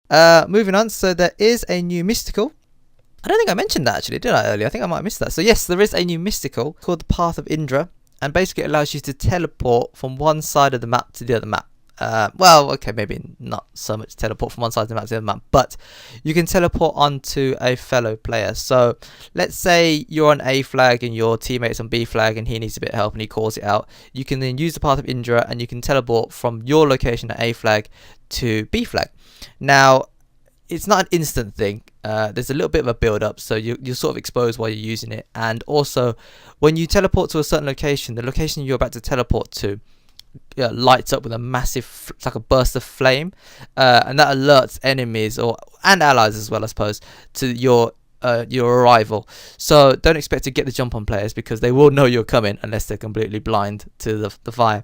Moving on, so there is a new mystical. I don't think I mentioned that actually, did I earlier? I think I might have missed that. So yes, there is a new mystical called the Path of Indra, and basically it allows you to teleport from one side of the map to the other map. Well, okay, maybe not so much teleport from one side of the map to the other map, but you can teleport onto a fellow player. So let's say you're on A flag and your teammate's on B flag and he needs a bit of help and he calls it out. You can then use the Path of Indra and you can teleport from your location at A flag to B flag. Now, it's not an instant thing. There's a little bit of a build up, so you're sort of exposed while you're using it. And also, when you teleport to a certain location, the location you're about to teleport to lights up with a massive, it's like a burst of flame, and that alerts enemies and allies as well, I suppose, to your arrival. So don't expect to get the jump on players because they will know you're coming unless they're completely blind to the fire.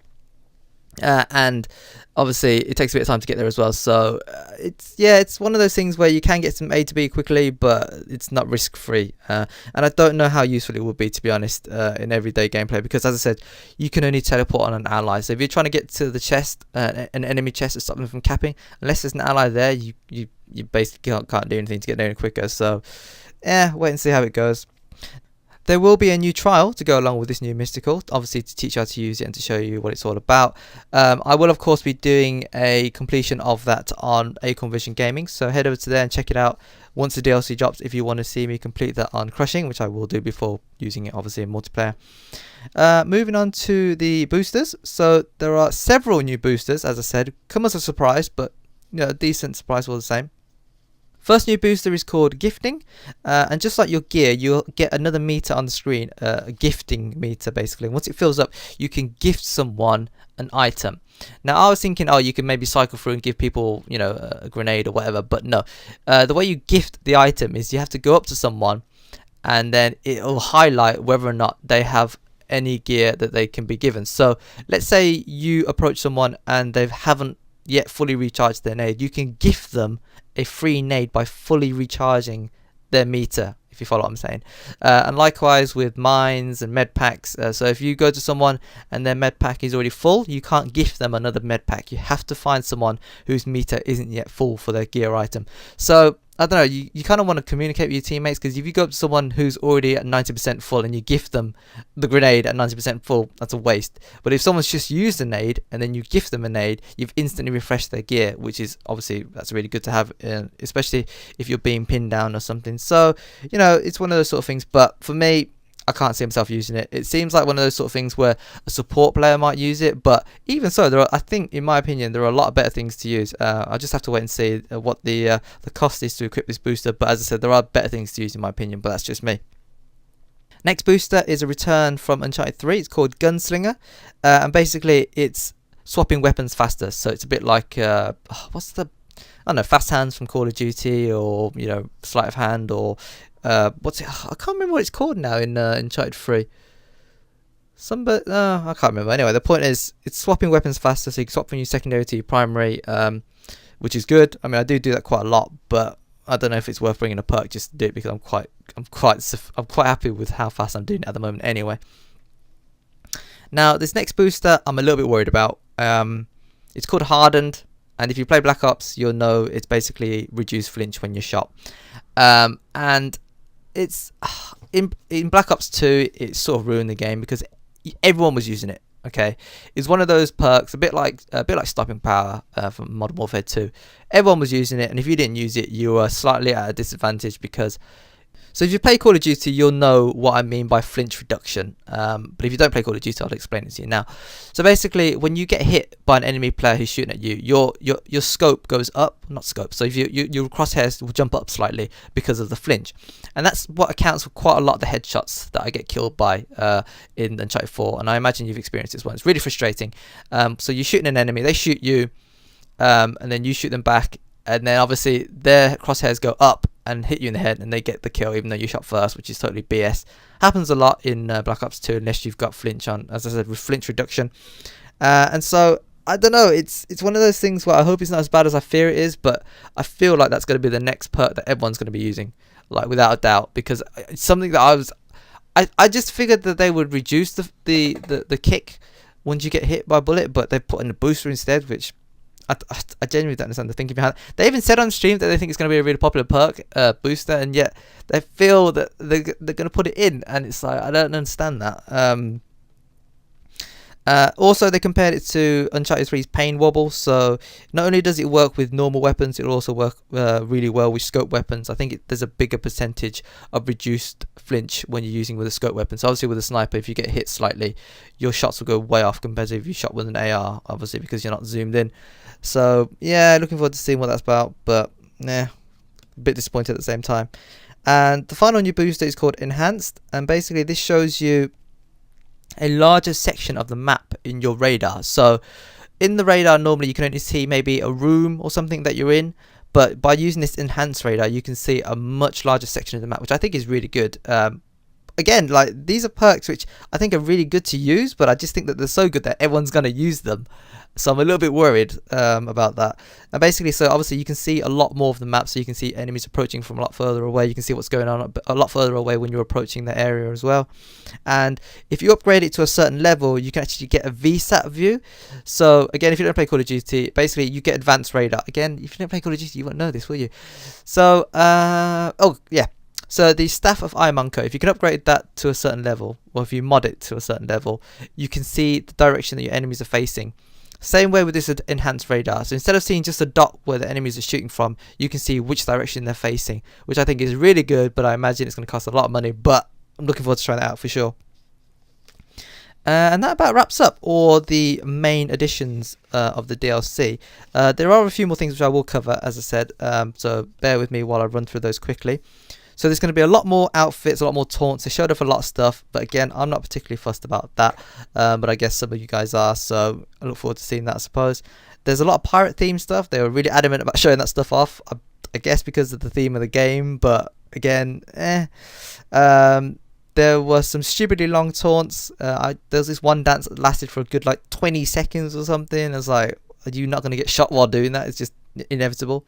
And obviously it takes a bit of time to get there as well, so it's one of those things where you can get some A to B quickly, but it's not risk free, and I don't know how useful it will be, to be honest, in everyday gameplay, because as I said, you can only teleport on an ally. So if you're trying to get to the chest, an enemy chest, to stop them from capping, unless there's an ally there, you basically can't do anything to get there any quicker. So wait and see how it goes. There will be a new trial to go along with this new mystical, obviously to teach you how to use it and to show you what it's all about. I will of course be doing a completion of that on AcornVision Gaming, so head over to there and check it out once the DLC drops if you want to see me complete that on Crushing, which I will do before using it obviously in multiplayer. Moving on to the boosters, so there are several new boosters, as I said, come as a surprise, but a decent surprise all the same. First new booster is called Gifting, and just like your gear, you'll get another meter on the screen, a gifting meter basically. Once it fills up, you can gift someone an item. Now I was thinking, you can maybe cycle through and give people, a grenade or whatever, but no. The way you gift the item is you have to go up to someone, and then it'll highlight whether or not they have any gear that they can be given. So let's say you approach someone and they haven't yet fully recharged their nade, you can gift them a free nade by fully recharging their meter, if you follow what I'm saying. And likewise with mines and med packs, so if you go to someone and their med pack is already full, you can't gift them another med pack. You have to find someone whose meter isn't yet full for their gear item. So I don't know, you kind of want to communicate with your teammates, because if you go up to someone who's already at 90% full and you gift them the grenade at 90% full, that's a waste. But if someone's just used a nade and then you gift them a nade, you've instantly refreshed their gear, which is obviously, that's really good to have, especially if you're being pinned down or something. So, it's one of those sort of things, but for me, I can't see myself using it. It seems like one of those sort of things where a support player might use it, but even so, I think, in my opinion, there are a lot of better things to use. I'll just have to wait and see what the cost is to equip this booster, but as I said, there are better things to use in my opinion, but that's just me. Next booster is a return from Uncharted 3. It's called Gunslinger, and basically it's swapping weapons faster. So it's a bit like, fast hands from Call of Duty, or, sleight of hand, or I can't remember what it's called now in Uncharted 3. I can't remember. Anyway, the point is, it's swapping weapons faster, so you can swap from your secondary to your primary, which is good. I mean, I do that quite a lot, but I don't know if it's worth bringing a perk just to do it, because I'm quite happy with how fast I'm doing it at the moment. Anyway, now this next booster I'm a little bit worried about. It's called Hardened, and if you play Black Ops, you'll know it's basically reduced flinch when you're shot. And it's in Black Ops 2, it sort of ruined the game because everyone was using it. Okay, it's one of those perks, a bit like stopping power from Modern Warfare 2. Everyone was using it, and if you didn't use it, you were slightly at a disadvantage, because so if you play Call of Duty, you'll know what I mean by flinch reduction. But if you don't play Call of Duty, I'll explain it to you now. So basically, when you get hit by an enemy player who's shooting at you, your scope goes up, not scope. So if your crosshairs will jump up slightly because of the flinch, and that's what accounts for quite a lot of the headshots that I get killed by in Uncharted 4. And I imagine you've experienced this one. It's really frustrating. So you're shooting an enemy, they shoot you, and then you shoot them back, and then obviously their crosshairs go up and hit you in the head, and they get the kill even though you shot first, which is totally BS. Happens a lot in Black Ops 2 unless you've got flinch on, as I said, with flinch reduction. And so I don't know, it's one of those things where I hope it's not as bad as I fear it is, but I feel like that's going to be the next perk that everyone's going to be using, like without a doubt, because it's something that I just figured that they would reduce the kick once you get hit by a bullet, but they put in a booster instead, which I genuinely don't understand the thinking behind it. They even said on stream that they think it's going to be a really popular perk booster, and yet they feel that they're going to put it in, and it's like, I don't understand that. Also, they compared it to Uncharted 3's Pain Wobble, so not only does it work with normal weapons, it'll also work really well with scope weapons. I think there's a bigger percentage of reduced flinch when you're using with a scope weapon. So obviously with a sniper, if you get hit slightly, your shots will go way off compared to if you shot with an AR, obviously because you're not zoomed in. So yeah, looking forward to seeing what that's about, but a bit disappointed at the same time. And the final new booster is called Enhanced, and basically this shows you a larger section of the map in your radar. So in the radar, normally you can only see maybe a room or something that you're in, but by using this enhanced radar, you can see a much larger section of the map, which I think is really good. Again, like, these are perks which I think are really good to use, but I just think that they're so good that everyone's going to use them. So I'm a little bit worried about that. And basically, so obviously you can see a lot more of the map, so you can see enemies approaching from a lot further away. You can see what's going on a lot further away when you're approaching the area as well. And if you upgrade it to a certain level, you can actually get a VSAT view. So again, if you don't play Call of Duty, basically you get advanced radar. Again, if you don't play Call of Duty, you won't know this, will you? So, oh yeah. So the Staff of Ironmonko, if you can upgrade that to a certain level, or if you mod it to a certain level, you can see the direction that your enemies are facing. Same way with this enhanced radar. So instead of seeing just a dot where the enemies are shooting from, you can see which direction they're facing, which I think is really good, but I imagine it's going to cost a lot of money, but I'm looking forward to trying that out for sure. And that about wraps up all the main additions of the DLC. There are a few more things which I will cover, as I said, so bear with me while I run through those quickly. So there's going to be a lot more outfits, a lot more taunts. They showed off a lot of stuff, but again, I'm not particularly fussed about that. But I guess some of you guys are, so I look forward to seeing that, I suppose. There's a lot of pirate theme stuff. They were really adamant about showing that stuff off, I guess because of the theme of the game, but again, there were some stupidly long taunts. There's this one dance that lasted for a good like 20 seconds or something. I was like, are you not going to get shot while doing that? It's just inevitable.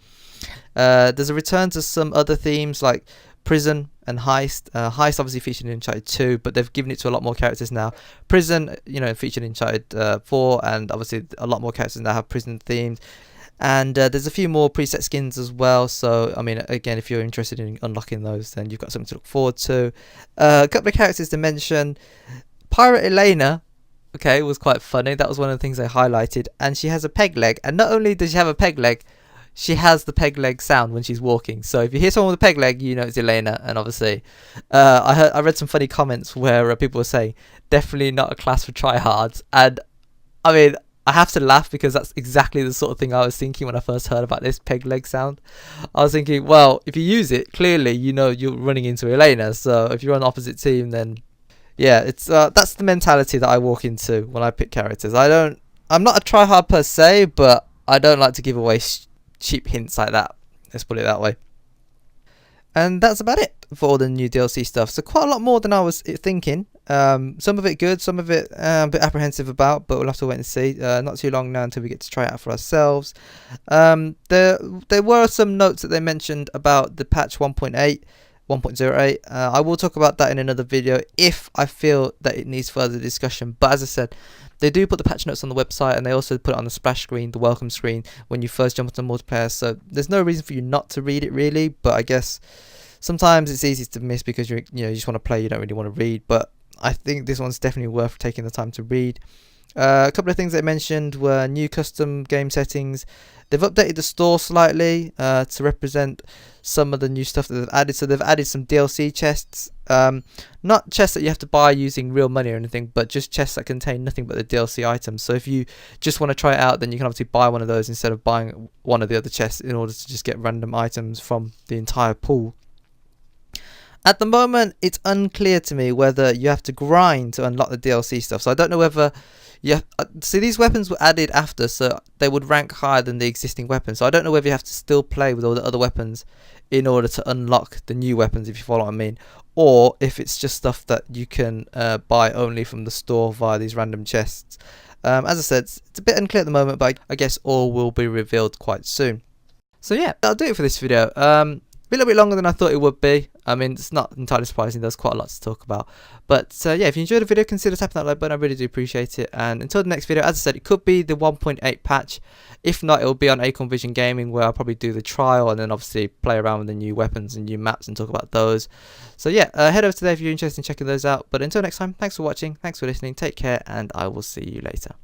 There's a return to some other themes like prison and heist. Heist obviously featured in Uncharted 2, but they've given it to a lot more characters now. Prison, featured in Uncharted 4, and obviously a lot more characters now have prison themes. And there's a few more preset skins as well, so I mean, again, if you're interested in unlocking those, then you've got something to look forward to. A couple of characters to mention. Pirate Elena, okay, was quite funny. That was one of the things they highlighted, and she has a peg leg, and not only does she have a peg leg, she has the peg leg sound when she's walking. So if you hear someone with a peg leg, you know it's Elena. And obviously, I read some funny comments where people were saying, definitely not a class for tryhards. And I mean, I have to laugh because that's exactly the sort of thing I was thinking when I first heard about this peg leg sound. I was thinking, well, if you use it, clearly you know you're running into Elena. So if you're on the opposite team, then yeah, it's that's the mentality that I walk into when I pick characters. I'm not a tryhard per se, but I don't like to give away cheap hints like that. Let's put it that way. And that's about it for all the new DLC stuff. So quite a lot more than I was thinking. Some of it good, some of it a bit apprehensive about, but we'll have to wait and see. Not too long now until we get to try it out for ourselves. There were some notes that they mentioned about the patch 1.08. I will talk about that in another video if I feel that it needs further discussion. But as I said, they do put the patch notes on the website, and they also put it on the splash screen, the welcome screen, when you first jump into multiplayer. So there's no reason for you not to read it, really. But I guess sometimes it's easy to miss because you just want to play, you don't really want to read. But I think this one's definitely worth taking the time to read. A couple of things they mentioned were new custom game settings. They've updated the store slightly to represent some of the new stuff that they've added. So they've added some DLC chests. Not chests that you have to buy using real money or anything, but just chests that contain nothing but the DLC items. So if you just want to try it out, then you can obviously buy one of those instead of buying one of the other chests in order to just get random items from the entire pool. At the moment, it's unclear to me whether you have to grind to unlock the DLC stuff. So I don't know whether see, these weapons were added after, so they would rank higher than the existing weapons. So I don't know whether you have to still play with all the other weapons in order to unlock the new weapons, if you follow what I mean, or if it's just stuff that you can buy only from the store via these random chests. As I said, it's a bit unclear at the moment, but I guess all will be revealed quite soon. So yeah, that'll do it for this video. A little bit longer than I thought it would be. I mean, it's not entirely surprising. There's quite a lot to talk about. But yeah, if you enjoyed the video, consider tapping that like button. I really do appreciate it. And until the next video, as I said, it could be the 1.8 patch. If not, it'll be on AcornVision Gaming, where I'll probably do the trial and then obviously play around with the new weapons and new maps and talk about those. So yeah, head over to there if you're interested in checking those out. But until next time, thanks for watching, thanks for listening, take care, and I will see you later.